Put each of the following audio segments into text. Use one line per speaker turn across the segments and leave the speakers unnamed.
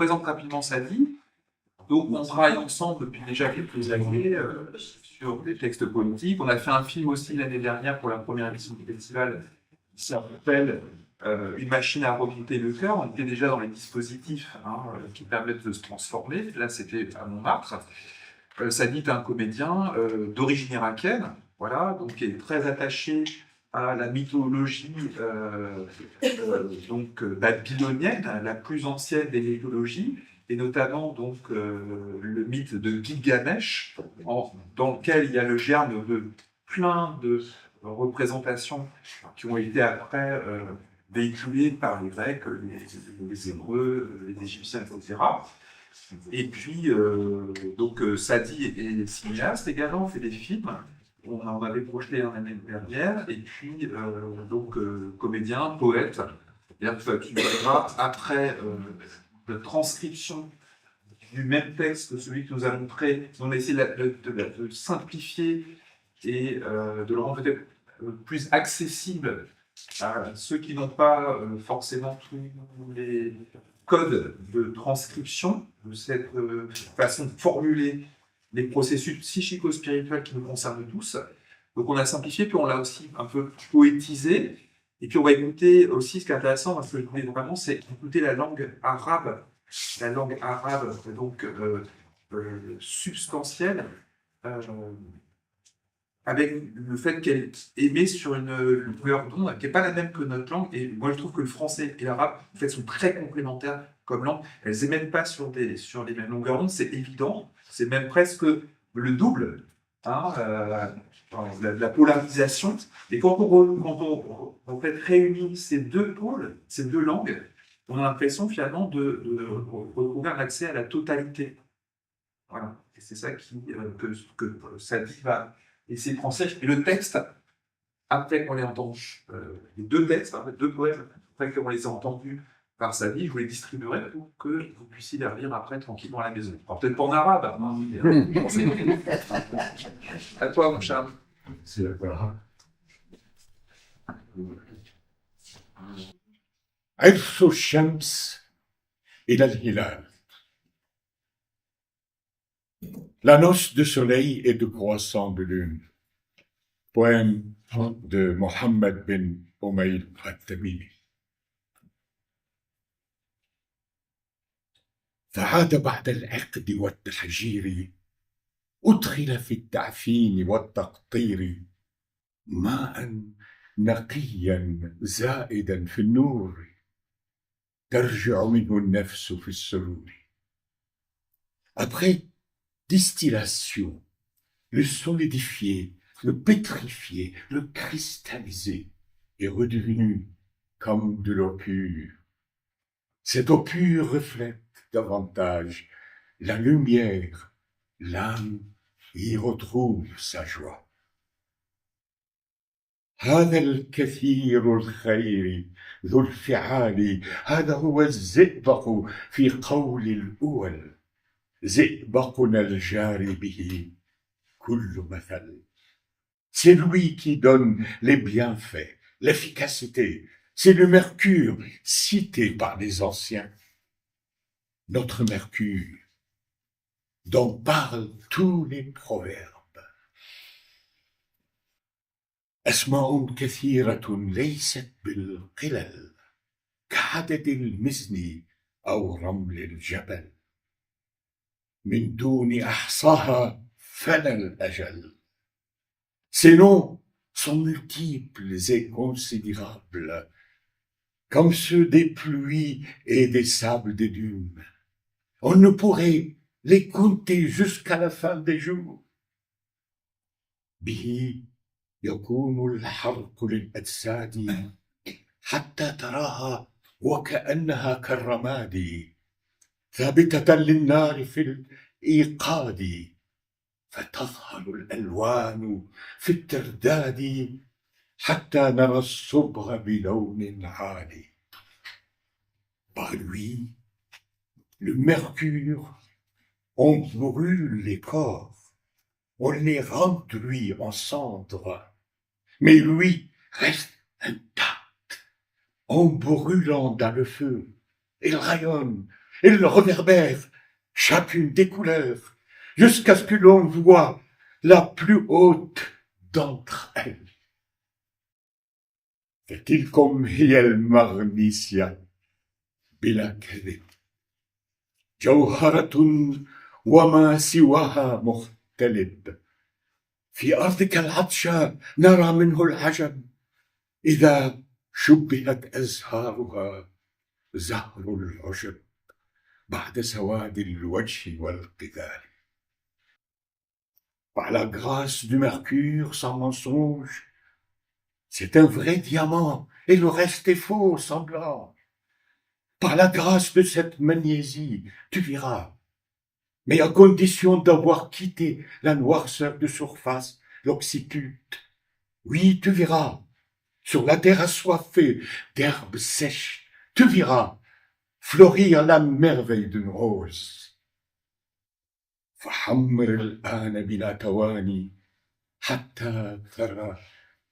présente rapidement sa vie. Donc, on travaille ensemble depuis déjà quelques années sur des textes politiques. On a fait un film aussi l'année dernière pour la première édition du festival qui s'appelle Une machine à remonter le cœur. On était déjà dans les dispositifs qui permettent de se transformer. Là, c'était à Montmartre. Sadi est un comédien d'origine irakienne, voilà, donc qui est très attaché à la mythologie babylonienne, la plus ancienne des mythologies, et notamment donc le mythe de Gilgamesh, dans lequel il y a le germe de plein de représentations qui ont été après véhiculées par les Grecs, les Hébreux, les Égyptiens, etc. Et puis, Sadi est cinéaste également, fait des films. On en avait projeté l'année dernière. Et puis, comédien, poète. C'est-à-dire que tu verras, après la transcription du même texte que celui que nous avons montré, on a essayé de simplifier et de le rendre peut-être plus accessible à ceux qui n'ont pas forcément tous les codes de transcription, de cette façon de formuler les processus psychico-spirituels qui nous concernent tous. Donc on a simplifié, puis on l'a aussi un peu poétisé. Et puis on va écouter aussi, ce qui est intéressant, parce que je voulais vraiment, c'est écouter la langue arabe, donc substantielle, avec le fait qu'elle émet sur une longueur d'onde qui n'est pas la même que notre langue. Et moi, je trouve que le français et l'arabe, en fait, sont très complémentaires comme langue. Elles n'émettent pas sur les mêmes longueurs d'onde, c'est évident. C'est même presque le double la polarisation. Et quand on en fait, réunit ces deux pôles, ces deux langues, on a l'impression finalement de retrouver un accès à la totalité. Voilà. Et c'est ça que Sadi va essayer de transmettre. Et le texte, après qu'on l'ait entendu, les deux textes, deux poèmes, après qu'on les ait entendus par Sadi, je vous les distribuerai pour que vous puissiez les relire après tranquillement à la maison. Alors peut-être pas en arabe, à toi, mon Charles.
C'est d'accord. عرس الشمس إلى الهلال. La noce de soleil et de croissant de lune. Poème de Mohammed bin Umayr al-Tamimi. فعاد بعد العقد والتحجير أدخل في التعفين والتقطير ماء نقيا زائدا في النور ترجع منه النفس في السرور. Après distillation, le solidifié, le pétrifié, le cristallisé est redevenu comme de l'eau pure. Cette eau pure reflète davantage la lumière, l'âme y retrouve sa joie. هذا الكثير الخير ذو الفعال هذا هو الزئبق في قول الأول زئبقنا الجاري به كل مثل. C'est lui qui donne les bienfaits, l'efficacité. C'est le Mercure cité par les anciens. Notre Mercure dont parlent tous les proverbes. أسماء كثيرة ليست بالقلل كعدد المزن أو رمل الجبل من دون أحصاها فلا الأجل. Ces noms sont multiples et considérables, comme ceux des pluies et des sables des dunes. On ne pourrait les compter jusqu'à la fin des jours. به يكون الحرق للأجساد حتى تراها وكأنها كالرماد ثابتة للنار في الإيقاد فتظهر الألوان في الترداد حتى نرى الصبغ بلون عالي. Par lui, le mercure, on brûle les corps, on les réduit en cendres, mais lui reste intact. En brûlant dans le feu, il rayonne Ils réverbèrent chacune des couleurs, jusqu'à ce que l'on voit la plus haute d'entre elles. فتلكم هي المغنيسيا بلا كذب، جوهرة وما سواها مختلط. في أرضك العطشة نرى منه العجب، إذا شبهت أزهارها زهر العشب بعد سواد الوجه والقذال. Par la grâce du mercure sans mensonge, c'est un vrai diamant et le reste est faux, semblant. Par la grâce de cette magnésie, tu verras, mais à condition d'avoir quitté la noirceur de surface, l'oxytude. Oui, tu verras, sur la terre assoiffée d'herbes sèches, tu verras fleurir la merveille d'une rose. فحمر الآن بلا تواني حتى ترى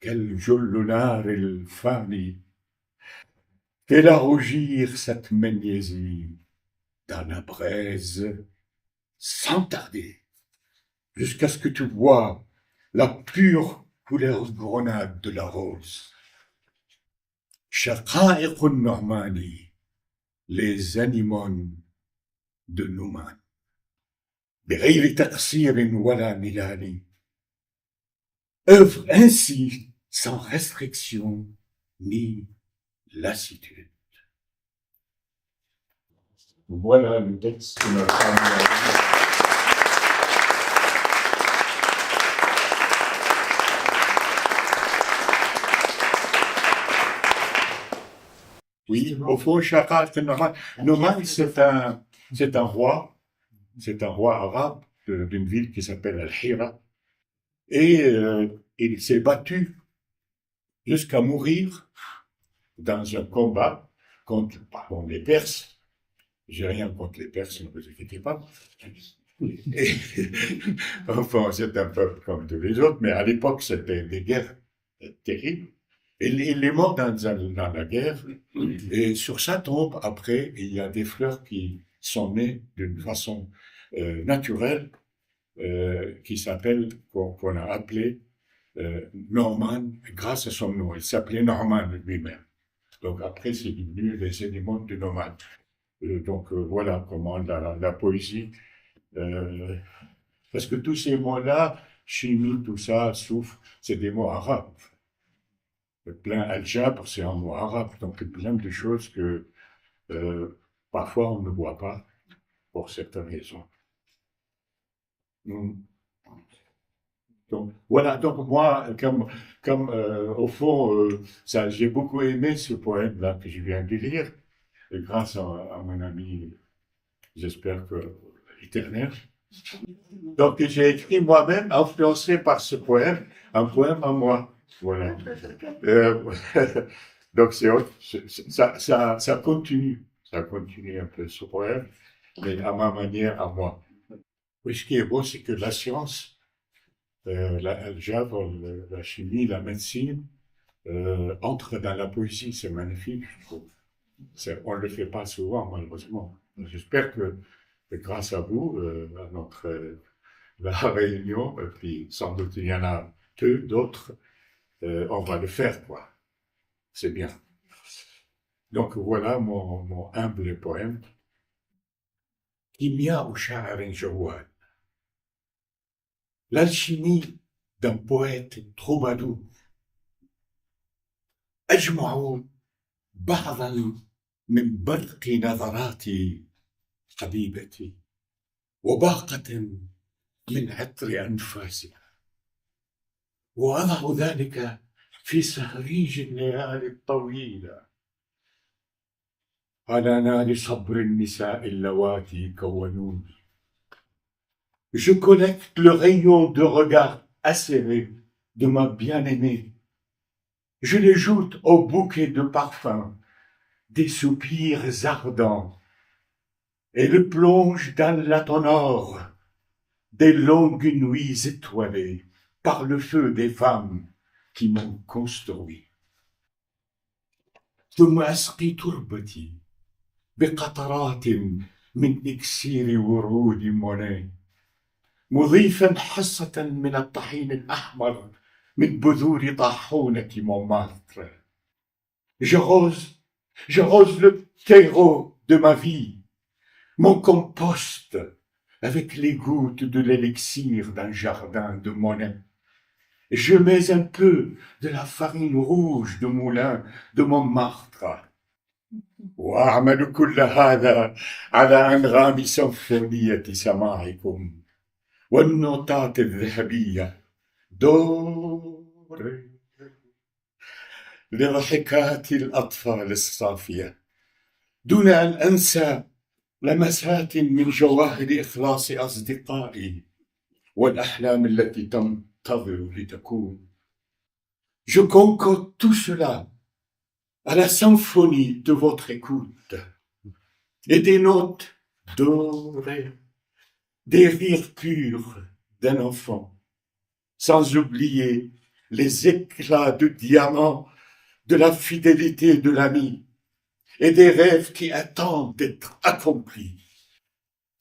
كالجل نار الفاني. Fais-la rougir cette magnésie dans la braise sans tarder, jusqu'à ce que tu vois la pure couleur grenade de la rose. شقائق النعماني, les anémones de Nouman. بغير تقصير ولا ملال, œuvre ainsi sans restriction ni lassitude. Voilà le texte de notre ami. Oui, au fond, Shaqaq al-Nu'man. Nu'man, c'est un roi arabe d'une ville qui s'appelle Al-Hira. Et il s'est battu jusqu'à mourir dans un combat contre les Perses. J'ai rien contre les Perses, ne vous inquiétez pas. Et, enfin, c'est un peuple comme tous les autres, mais à l'époque, c'était des guerres terribles. Et il est mort dans la guerre, et sur sa tombe, après, il y a des fleurs qui sont nées d'une façon naturelle, qui s'appelle, qu'on a appelé Norman, grâce à son nom. Il s'appelait Norman lui-même. Donc après, c'est devenu les éléments de Norman. Donc voilà comment la poésie, parce que tous ces mots-là, chimie, tout ça, souffle, c'est des mots arabes. Plein al-jabr, c'est un mot arabe, donc plein de choses que parfois on ne voit pas pour certaines raisons. Donc voilà, donc moi, comme au fond, j'ai beaucoup aimé ce poème-là que je viens de lire, et grâce à mon ami, j'espère que éternel. Donc j'ai écrit moi-même, influencé par ce poème, un poème à moi. Voilà. Donc ça continue un peu ce poème, mais à ma manière, à moi. Oui, ce qui est beau, c'est que la science, l'algèbre, la chimie, la médecine, entre dans la poésie, c'est magnifique, je trouve. On ne le fait pas souvent, malheureusement. J'espère que grâce à vous, à notre la réunion, et puis sans doute il y en a d'autres, on va le faire, quoi. C'est bien. Donc voilà mon humble poème. كيمياء شاعر جواد. L'alchimie d'un poète troubadour. أجمع بعضا من برق نظراتي حبيبتي وباقة من عطر أنفاسها وأضع ذلك في سهريج الليالي الطويلة على نار صبر النساء اللواتي كونوني. Je collecte le rayon de regard acéré de ma bien-aimée. Je les joute au bouquet de parfums, des soupirs ardents, et le plonge dans la tonore des longues nuits étoilées par le feu des femmes qui m'ont construit. ثم أسقي تربتي بقطرات من إكسير ورود مونيه، مضيفا حصة من الطحين الأحمر من بذور طاحونة مونمارتر. J'arrose le terreau de ma vie, mon compost, avec les gouttes de l'élixir d'un jardin de Monet. Je mets un peu de la farine rouge de moulin de Montmartre. وأعمل كل هذا على أنغام سيمفونية سماعكم والنوتات الذهبية دور لضحكات الأطفال الصافية، دون أن أنسى لمسات من جواهر إخلاص أصدقائي والأحلام التي تنتظر لتكون. Je concorde tout cela à la symphonie de votre écoute et des notes dorées, des rires purs d'un enfant, sans oublier les éclats de diamants de la fidélité de l'ami et des rêves qui attendent d'être accomplis.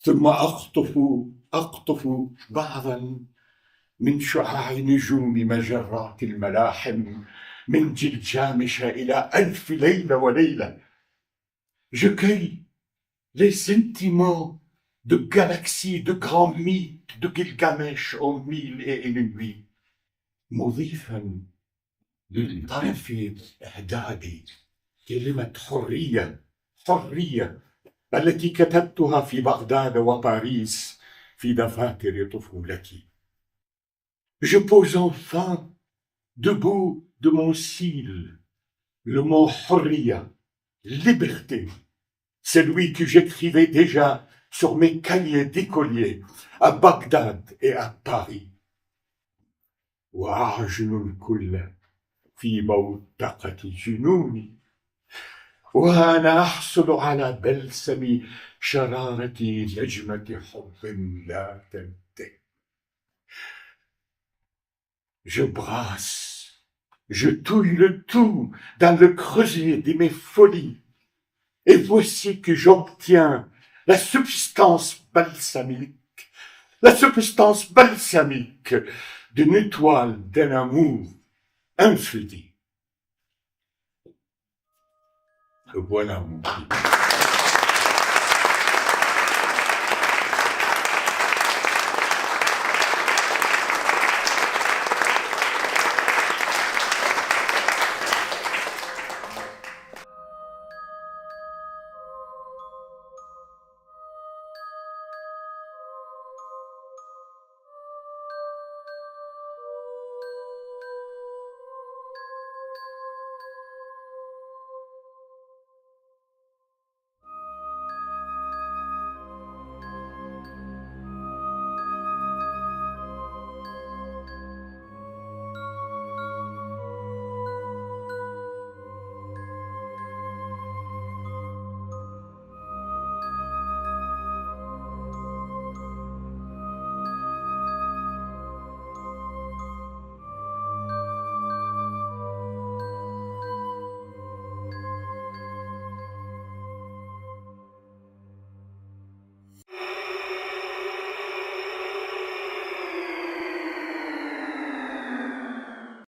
ثم أقطف بعضا من شعاع نجوم مجرات الملاحم من جلجامش إلى ألف ليلة وليلة. Je cueille les sentiments de galaxies, de grands mythes de Gilgamesh aux 1001 nuits، مضيفا للطرف إعدادي كلمة حرية التي كتبتها في بغداد وباريس في دفاتر طفولتي. Je pose enfin debout de mon cil le mot حرية, liberté, celui que j'écrivais déjà sur mes cahiers d'écolier à Bagdad et à Paris. وأعجن الكل في بوتقة جنوني وأنا أحصل على بلسم شرارة نجمة حب لا تنتهي. Je brasse, je touille le tout dans le creuset de mes folies, et voici que j'obtiens la substance balsamique d'une étoile d'un amour infini. Voilà mon prix.